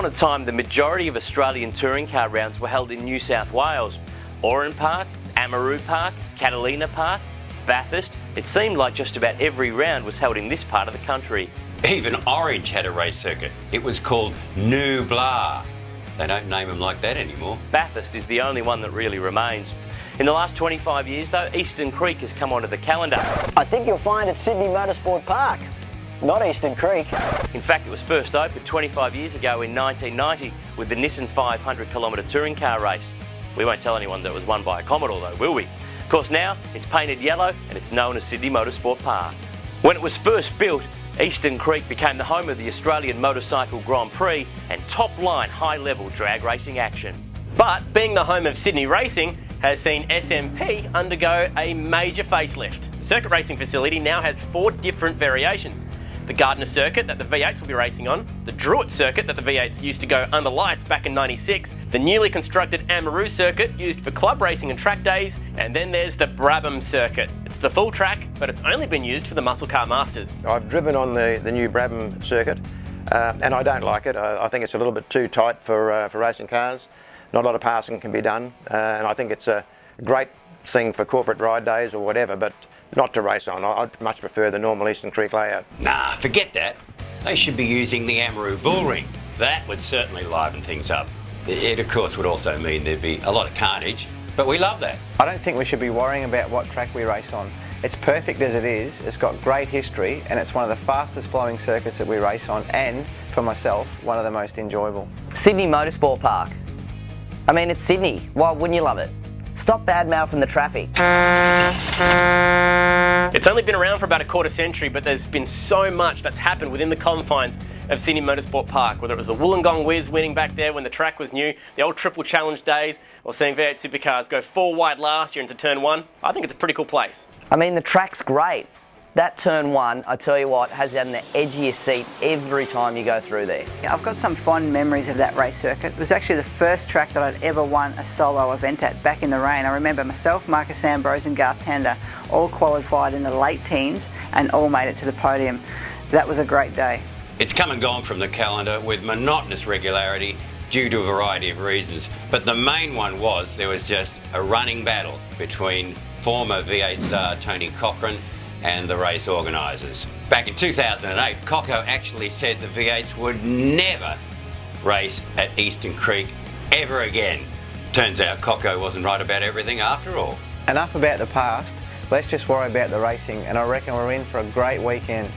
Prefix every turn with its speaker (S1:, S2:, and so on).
S1: upon a time, the majority of Australian touring car rounds were held in New South Wales. Oran Park, Amaroo Park, Catalina Park, Bathurst. It seemed like just about every round was held in this part of the country.
S2: Even Orange had a race circuit. It was called Nublar. They don't name them like that anymore.
S1: Bathurst is the only one that really remains. In the last 25 years though, Eastern Creek has come onto the calendar.
S3: I think you'll find it Sydney Motorsport Park, not Eastern Creek.
S1: In fact, it was first opened 25 years ago in 1990 with the Nissan 500km touring car race. We won't tell anyone that it was won by a Commodore though, will we? Of course now, it's painted yellow and it's known as Sydney Motorsport Park. When it was first built, Eastern Creek became the home of the Australian Motorcycle Grand Prix and top-line high-level drag racing action.
S4: But being the home of Sydney racing has seen SMP undergo a major facelift. The circuit racing facility now has 4 different variations. The Gardner circuit that the V8s will be racing on, the Druitt circuit that the V8s used to go under lights back in '96, the newly constructed Amaroo circuit used for club racing and track days, and then there's the Brabham circuit. It's the full track, but it's only been used for the Muscle Car Masters.
S5: I've driven on the new Brabham circuit and I don't like it. I think it's a little bit too tight for racing cars. Not a lot of passing can be done and I think it's a great thing for corporate ride days or whatever, but not to race on. I'd much prefer the normal Eastern Creek layout.
S2: Nah, forget that. They should be using the Amaroo bull ring. That would certainly liven things up. It of course would also mean there'd be a lot of carnage, but we love that.
S6: I don't think we should be worrying about what track we race on. It's perfect as it is, it's got great history, and it's one of the fastest flowing circuits that we race on, and, for myself, one of the most enjoyable.
S3: Sydney Motorsport Park. I mean, it's Sydney. Why wouldn't you love it? Stop bad-mouthing the traffic.
S4: It's only been around for about a quarter century, but there's been so much that's happened within the confines of Sydney Motorsport Park, whether it was the Wollongong Whiz winning back there when the track was new, the old Triple Challenge days, or seeing V8 Supercars go 4 wide last year into turn 1. I think it's a pretty cool place.
S3: I mean, the track's great. That turn 1, I tell you what, has you on the edge of your seat every time you go through there.
S7: Yeah, I've got some fond memories of that race circuit. It was actually the first track that I'd ever won a solo event at back in the rain. I remember myself, Marcus Ambrose and Garth Tander all qualified in the late teens and all made it to the podium. That was a great day.
S2: It's come and gone from the calendar with monotonous regularity due to a variety of reasons, but the main one was there was just a running battle between former V8 czar Tony Cochrane and the race organisers. Back in 2008, Cocko actually said the V8s would never race at Eastern Creek ever again. Turns out Cocko wasn't right about everything after all.
S6: Enough about the past, let's just worry about the racing, and I reckon we're in for a great weekend.